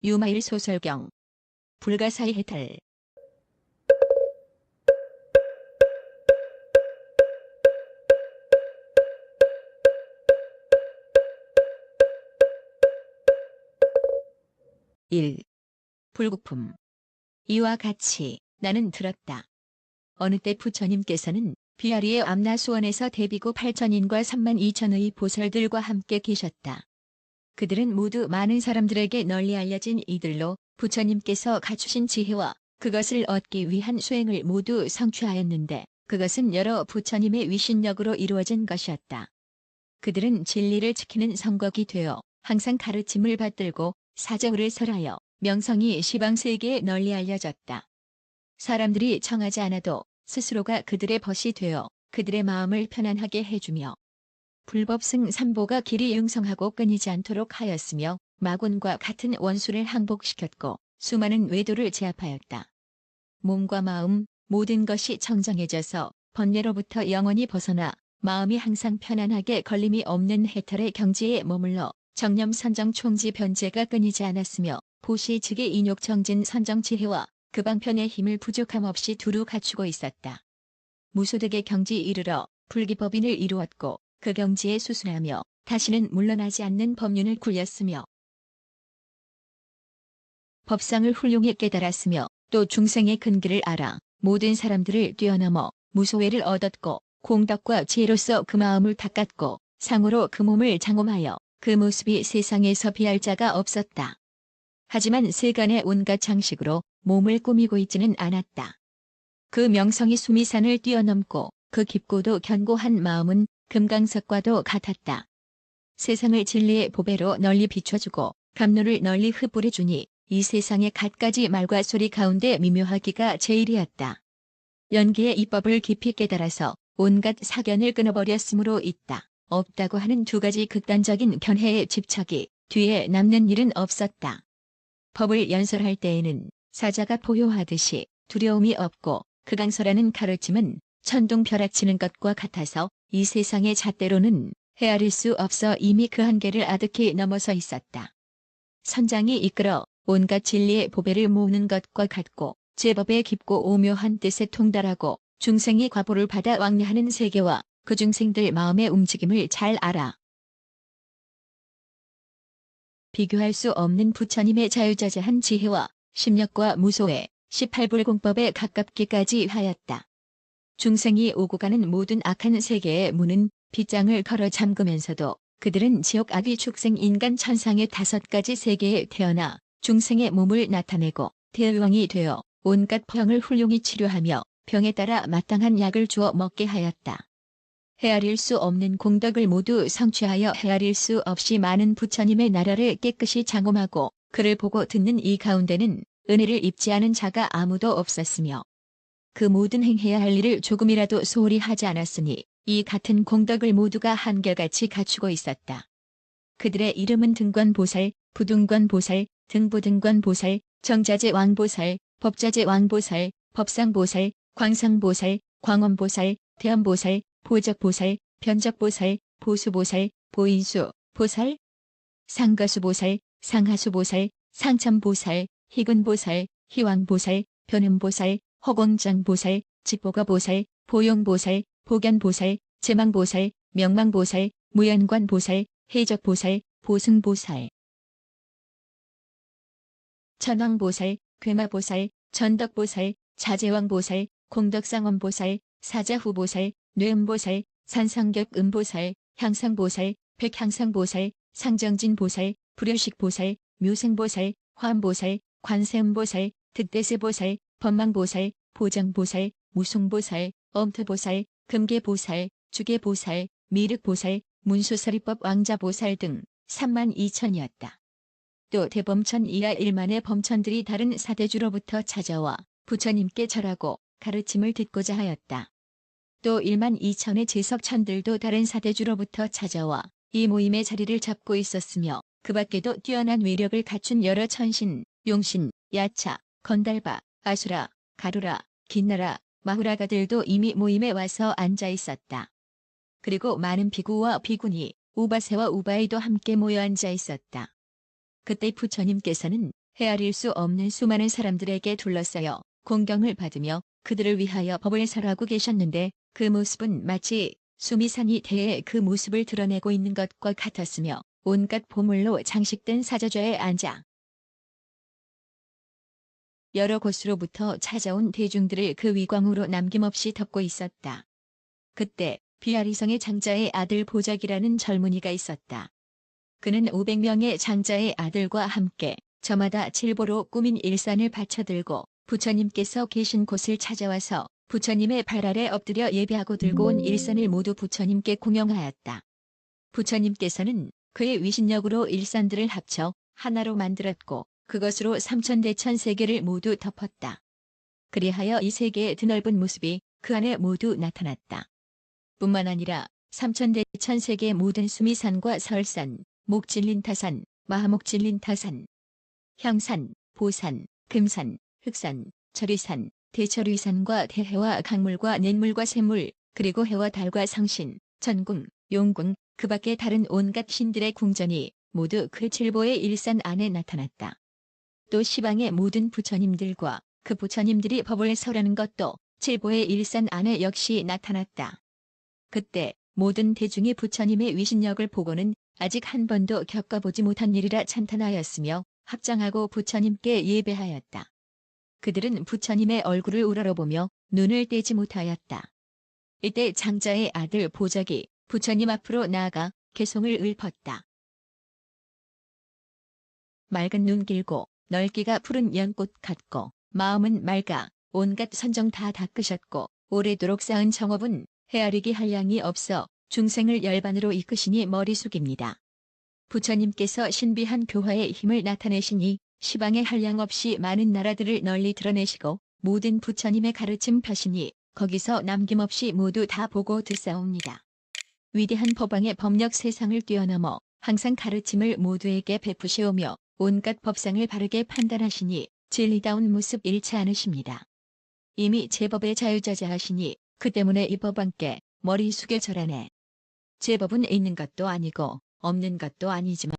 유마일 소설경 불가사의 해탈. 일. 불국품. 이와 같이 나는 들었다. 어느 때 부처님께서는 비아리의 암나수원에서 대비고 8천인과 3만 2천의 보살들과 함께 계셨다. 그들은 모두 많은 사람들에게 널리 알려진 이들로 부처님께서 갖추신 지혜와 그것을 얻기 위한 수행을 모두 성취하였는데 그것은 여러 부처님의 위신력으로 이루어진 것이었다. 그들은 진리를 지키는 성곽이 되어 항상 가르침을 받들고 사정을 설하여 명성이 시방세계에 널리 알려졌다. 사람들이 청하지 않아도 스스로가 그들의 벗이 되어 그들의 마음을 편안하게 해주며 불법승 삼보가 길이 융성하고 끊이지 않도록 하였으며 마군과 같은 원수를 항복시켰고 수많은 외도를 제압하였다. 몸과 마음 모든 것이 청정해져서 번뇌로부터 영원히 벗어나 마음이 항상 편안하게 걸림이 없는 해탈의 경지에 머물러 정념 선정 총지 변제가 끊이지 않았으며 보시 즉의 인욕 정진 선정 지혜와 그 방편의 힘을 부족함 없이 두루 갖추고 있었다. 무소득의 경지 이르러 불기법인을 이루었고 그 경지에 수순하며 다시는 물러나지 않는 법륜을 굴렸으며 법상을 훌륭히 깨달았으며 또 중생의 근기를 알아 모든 사람들을 뛰어넘어 무소회를 얻었고 공덕과 지혜로서 그 마음을 닦았고 상으로 그 몸을 장엄하여 그 모습이 세상에서 비할 자가 없었다. 하지만 세간의 온갖 장식으로 몸을 꾸미고 있지는 않았다. 그 명성이 수미산을 뛰어넘고 그 깊고도 견고한 마음은 금강석과도 같았다. 세상을 진리의 보배로 널리 비춰주고 감로를 널리 흩뿌려주니 이 세상의 갖가지 말과 소리 가운데 미묘하기가 제일이었다. 연기의 이법을 깊이 깨달아서 온갖 사견을 끊어버렸으므로 있다. 없다고 하는 두 가지 극단적인 견해에 집착이 뒤에 남는 일은 없었다. 법을 연설할 때에는 사자가 포효하듯이 두려움이 없고 그 강설하는 가르침은 천둥벼락치는 것과 같아서 이 세상의 잣대로는 헤아릴 수 없어 이미 그 한계를 아득히 넘어서 있었다. 선장이 이끌어 온갖 진리의 보배를 모으는 것과 같고 제법의 깊고 오묘한 뜻에 통달하고 중생이 과보를 받아 왕래하는 세계와 그 중생들 마음의 움직임을 잘 알아. 비교할 수 없는 부처님의 자유자재한 지혜와 심력과 무소회 18불공법에 가깝기까지 하였다. 중생이 오고 가는 모든 악한 세계의 문은 빗장을 걸어 잠그면서도 그들은 지옥 악의 축생 인간 천상의 5가지 세계에 태어나 중생의 몸을 나타내고 대의왕이 되어 온갖 병을 훌륭히 치료하며 병에 따라 마땅한 약을 주어 먹게 하였다. 헤아릴 수 없는 공덕을 모두 성취하여 헤아릴 수 없이 많은 부처님의 나라를 깨끗이 장엄하고 그를 보고 듣는 이 가운데는 은혜를 입지 않은 자가 아무도 없었으며 그 모든 행해야 할 일을 조금이라도 소홀히 하지 않았으니 이 같은 공덕을 모두가 한결같이 갖추고 있었다. 그들의 이름은 등관보살, 부등관보살, 등부등관보살, 정자재 왕보살, 법자재 왕보살, 법상보살, 광상보살, 광원보살, 대엄보살, 보적보살, 변적보살, 보수보살, 보인수, 보살, 상가수보살, 상하수보살, 상참보살, 희군보살, 희왕보살, 변음보살, 허공장보살, 직보가보살, 보용보살, 보견보살, 제망보살, 명망보살, 무연관보살, 해적보살, 보승보살, 천왕보살, 괴마보살, 전덕보살, 자제왕보살, 공덕상원보살, 사자후보살, 뇌음보살, 산상격음보살, 향상보살, 백향상보살, 상정진보살, 불효식보살, 묘생보살, 화엄보살, 관세음보살, 득대세보살, 법망보살, 보장보살, 무송보살, 엄투보살, 금계보살, 주계보살, 미륵보살, 문수서리법 왕자보살 등 3만 2천이었다. 또 대범천 이하 1만의 범천들이 다른 사대주로부터 찾아와 부처님께 절하고 가르침을 듣고자 하였다. 또 1만 2천의 제석천들도 다른 사대주로부터 찾아와 이 모임의 자리를 잡고 있었으며 그 밖에도 뛰어난 위력을 갖춘 여러 천신, 용신, 야차, 건달바, 아수라, 가루라, 긴나라, 마후라가들도 이미 모임에 와서 앉아 있었다. 그리고 많은 비구와 비구니, 우바세와 우바이도 함께 모여 앉아 있었다. 그때 부처님께서는 헤아릴 수 없는 수많은 사람들에게 둘러싸여 공경을 받으며 그들을 위하여 법을 설하고 계셨는데 그 모습은 마치 수미산이 대에 그 모습을 드러내고 있는 것과 같았으며 온갖 보물로 장식된 사저좌에 앉아 여러 곳으로부터 찾아온 대중들을 그 위광으로 남김없이 덮고 있었다. 그때 비아리성의 장자의 아들 보작이라는 젊은이가 있었다. 그는 500명의 장자의 아들과 함께 저마다 칠보로 꾸민 일산을 받쳐들고 부처님께서 계신 곳을 찾아와서 부처님의 발 아래 엎드려 예배하고 들고 온 일산을 모두 부처님께 공영하였다. 부처님께서는 그의 위신력으로 일산들을 합쳐 하나로 만들었고 그것으로 삼천대천 세계를 모두 덮었다. 그리하여 이 세계의 드넓은 모습이 그 안에 모두 나타났다. 뿐만 아니라 삼천대천 세계의 모든 수미산과 설산, 목질린타산, 마하목질린타산, 형산, 보산, 금산, 흑산, 절위산, 대절위산과 대해와 강물과 냇물과 샘물, 그리고 해와 달과 성신, 전궁, 용궁, 그 밖의 다른 온갖 신들의 궁전이 모두 그 칠보의 일산 안에 나타났다. 또 시방의 모든 부처님들과 그 부처님들이 법을 설하는 것도 칠보의 일산 안에 역시 나타났다. 그때 모든 대중이 부처님의 위신력을 보고는 아직 한 번도 겪어보지 못한 일이라 찬탄하였으며 합장하고 부처님께 예배하였다. 그들은 부처님의 얼굴을 우러러보며 눈을 떼지 못하였다. 이때 장자의 아들 보작이 부처님 앞으로 나아가 개송을 읊었다. 맑은 눈 길고 넓기가 푸른 연꽃 같고 마음은 맑아 온갖 선정 다 닦으셨고 오래도록 쌓은 정업은 헤아리기 한량이 없어 중생을 열반으로 이끄시니 머리 숙입니다. 부처님께서 신비한 교화의 힘을 나타내시니 시방에 한량 없이 많은 나라들을 널리 드러내시고 모든 부처님의 가르침 펴시니 거기서 남김없이 모두 다 보고 듣사옵니다. 위대한 법왕의 법력 세상을 뛰어넘어 항상 가르침을 모두에게 베푸시오며 온갖 법상을 바르게 판단하시니 진리다운 모습 잃지 않으십니다. 이미 제법의 자유자재하시니 그 때문에 이 법왕께 머리 숙여 절하네. 제법은 있는 것도 아니고 없는 것도 아니지만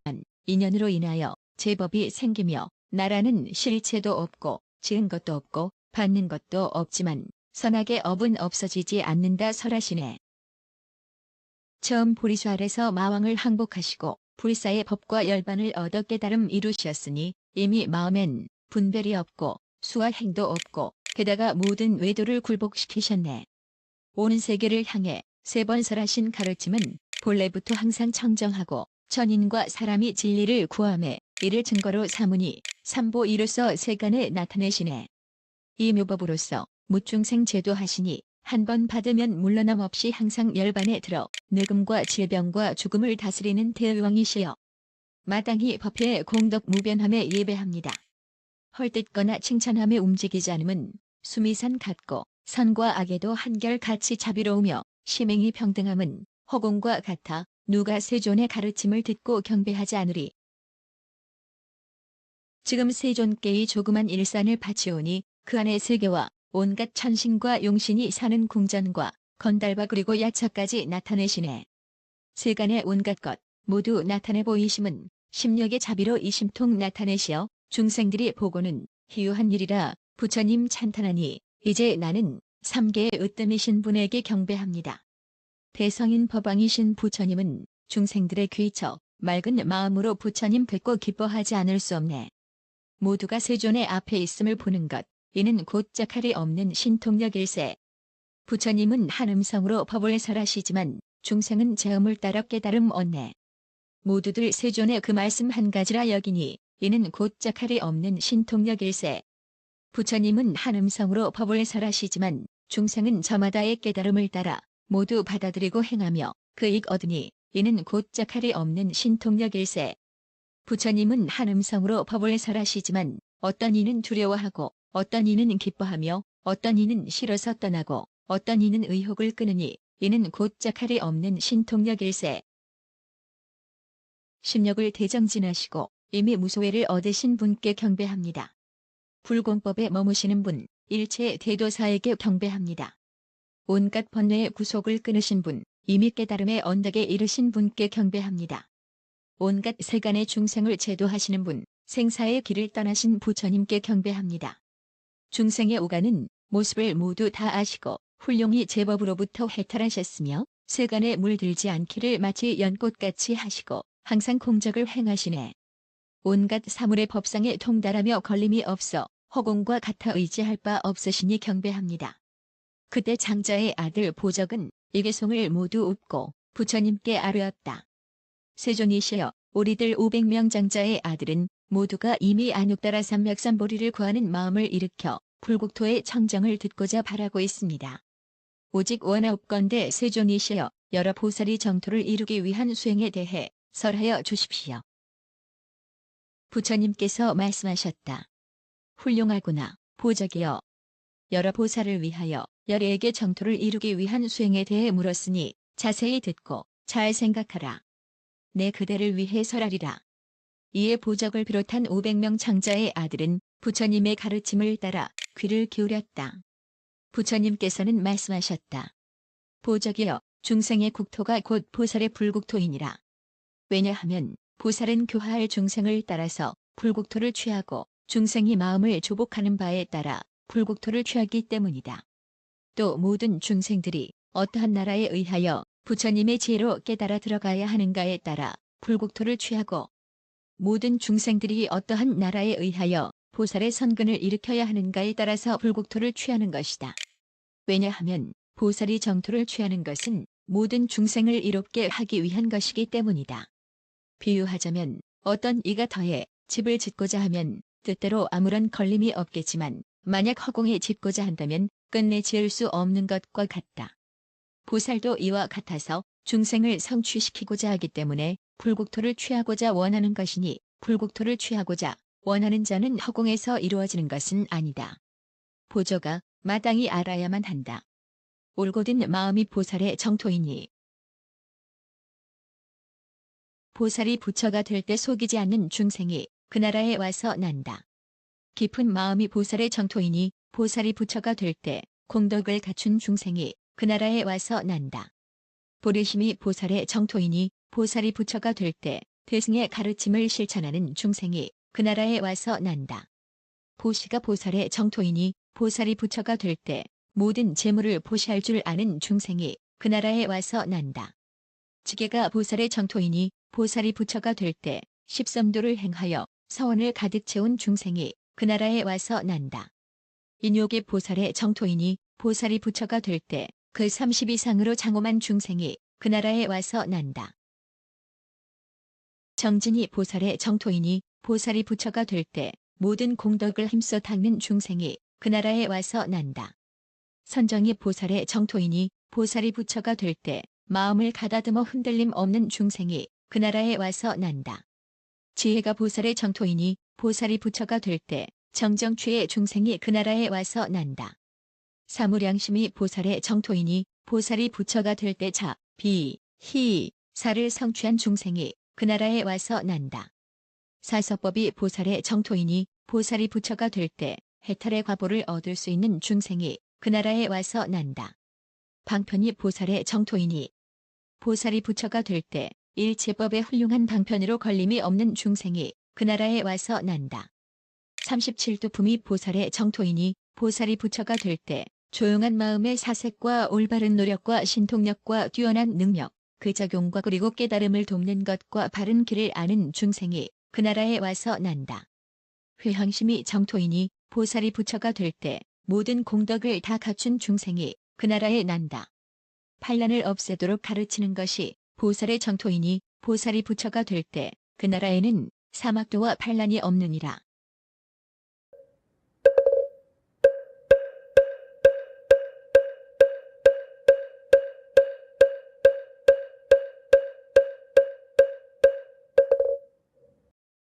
인연으로 인하여 제법이 생기며 나라는 실체도 없고 지은 것도 없고 받는 것도 없지만 선악의 업은 없어지지 않는다 설하시네. 처음 보리수 아래서 마왕을 항복하시고 불사의 법과 열반을 얻어 깨달음 이루셨으니 이미 마음엔 분별이 없고 수와 행도 없고 게다가 모든 외도를 굴복시키셨네. 온 세계를 향해 3번 설하신 가르침은 본래부터 항상 청정하고 천인과 사람이 진리를 구함에 이를 증거로 삼으니 삼보이로서 세간에 나타내시네. 이 묘법으로서 무중생 제도하시니 한 번 받으면 물러남 없이 항상 열반에 들어 늙음과 질병과 죽음을 다스리는 대의왕이시여. 마땅히 법회의 공덕 무변함에 예배합니다. 헐뜯거나 칭찬함에 움직이지 않음은 수미산 같고 선과 악에도 한결같이 자비로우며 심행이 평등함은 허공과 같아 누가 세존의 가르침을 듣고 경배하지 않으리. 지금 세존께의 조그만 일산을 바치오니 그 안에 세계와 온갖 천신과 용신이 사는 궁전과 건달바 그리고 야처까지 나타내시네. 세간의 온갖 것 모두 나타내 보이심은 심력의 자비로 이심통 나타내시어 중생들이 보고는 희유한 일이라 부처님 찬탄하니 이제 나는 삼계의 으뜸이신 분에게 경배합니다. 대성인 법왕이신 부처님은 중생들의 귀처 맑은 마음으로 부처님 뵙고 기뻐하지 않을 수 없네. 모두가 세존의 앞에 있음을 보는 것 이는 곧 짝할이 없는 신통력일세. 부처님은 한 음성으로 법을 설하시지만 중생은 제음을 따라 깨달음 얻네. 모두들 세존의 그 말씀 한 가지라 여기니 이는 곧 짝할이 없는 신통력일세. 부처님은 한 음성으로 법을 설하시지만 중생은 저마다의 깨달음을 따라 모두 받아들이고 행하며 그 이익 얻으니 이는 곧 짝할이 없는 신통력일세. 부처님은 한 음성으로 법을 설하시지만 어떤 이는 두려워하고 어떤 이는 기뻐하며 어떤 이는 싫어서 떠나고 어떤 이는 의혹을 끊으니 이는 곧 짝할이 없는 신통력일세. 심력을 대정진하시고 이미 무소회를 얻으신 분께 경배합니다. 불공법에 머무시는 분, 일체 대도사에게 경배합니다. 온갖 번뇌의 구속을 끊으신 분, 이미 깨달음의 언덕에 이르신 분께 경배합니다. 온갖 세간의 중생을 제도하시는 분, 생사의 길을 떠나신 부처님께 경배합니다. 중생의 오가는 모습을 모두 다 아시고 훌륭히 제법으로부터 해탈하셨으며 세간에 물들지 않기를 마치 연꽃같이 하시고 항상 공적을 행하시네. 온갖 사물의 법상에 통달하며 걸림이 없어 허공과 같아 의지할 바 없으시니 경배합니다. 그때 장자의 아들 보적은 이계송을 모두 웃고 부처님께 아뢰었다. 세존이시여, 우리들 500명 장자의 아들은 모두가 이미 안육따라 삼맥삼보리를 구하는 마음을 일으켜 불국토의 청정을 듣고자 바라고 있습니다. 오직 원하옵건대 세존이시여, 여러 보살이 정토를 이루기 위한 수행에 대해 설하여 주십시오. 부처님께서 말씀하셨다. 훌륭하구나, 보적이여. 여러 보살을 위하여 열애에게 정토를 이루기 위한 수행에 대해 물었으니 자세히 듣고 잘 생각하라. 내 그대를 위해 설하리라. 이에 보적을 비롯한 500명 장자의 아들은 부처님의 가르침을 따라 귀를 기울였다. 부처님께서는 말씀하셨다. 보적이여, 중생의 국토가 곧 보살의 불국토이니라. 왜냐하면 보살은 교화할 중생을 따라서 불국토를 취하고 중생이 마음을 조복하는 바에 따라 불국토를 취하기 때문이다. 또 모든 중생들이 어떠한 나라에 의하여 부처님의 지혜로 깨달아 들어가야 하는가에 따라 불국토를 취하고 모든 중생들이 어떠한 나라에 의하여 보살의 선근을 일으켜야 하는가에 따라서 불국토를 취하는 것이다. 왜냐하면 보살이 정토를 취하는 것은 모든 중생을 이롭게 하기 위한 것이기 때문이다. 비유하자면 어떤 이가 터에 집을 짓고자 하면 뜻대로 아무런 걸림이 없겠지만 만약 허공에 짓고자 한다면 끝내 지을 수 없는 것과 같다. 보살도 이와 같아서 중생을 성취시키고자 하기 때문에 불국토를 취하고자 원하는 것이니 불국토를 취하고자 원하는 자는 허공에서 이루어지는 것은 아니다. 보조가 마땅히 알아야만 한다. 올곧은 마음이 보살의 정토이니 보살이 부처가 될 때 속이지 않는 중생이 그 나라에 와서 난다. 깊은 마음이 보살의 정토이니 보살이 부처가 될 때 공덕을 갖춘 중생이 그 나라에 와서 난다. 보리심이 보살의 정토이니 보살이 부처가 될 때 대승의 가르침을 실천하는 중생이 그 나라에 와서 난다. 보시가 보살의 정토이니 보살이 부처가 될 때 모든 재물을 보시할 줄 아는 중생이 그 나라에 와서 난다. 지게가 보살의 정토이니 보살이 부처가 될 때 십섬도를 행하여 서원을 가득 채운 중생이 그 나라에 와서 난다. 인욕이 보살의 정토이니 보살이 부처가 될 때 그 30 이상으로 장엄한 중생이 그 나라에 와서 난다. 정진이 보살의 정토이니 보살이 부처가 될 때 모든 공덕을 힘써 닦는 중생이 그 나라에 와서 난다. 선정이 보살의 정토이니 보살이 부처가 될 때 마음을 가다듬어 흔들림 없는 중생이 그 나라에 와서 난다. 지혜가 보살의 정토이니 보살이 부처가 될 때 정정취의 중생이 그 나라에 와서 난다. 사무량심이 보살의 정토이니 보살이 부처가 될 때 자, 비, 희, 사를 성취한 중생이 그 나라에 와서 난다. 사서법이 보살의 정토이니 보살이 부처가 될 때 해탈의 과보를 얻을 수 있는 중생이 그 나라에 와서 난다. 방편이 보살의 정토이니 보살이 부처가 될 때 일체법의 훌륭한 방편으로 걸림이 없는 중생이 그 나라에 와서 난다. 37두품이 보살의 정토이니 보살이 부처가 될 때 조용한 마음의 사색과 올바른 노력과 신통력과 뛰어난 능력, 그 작용과 그리고 깨달음을 돕는 것과 바른 길을 아는 중생이 그 나라에 와서 난다. 회향심이 정토이니 보살이 부처가 될 때 모든 공덕을 다 갖춘 중생이 그 나라에 난다. 판란을 없애도록 가르치는 것이 보살의 정토이니 보살이 부처가 될 때 그 나라에는 사막도와 판란이 없느니라.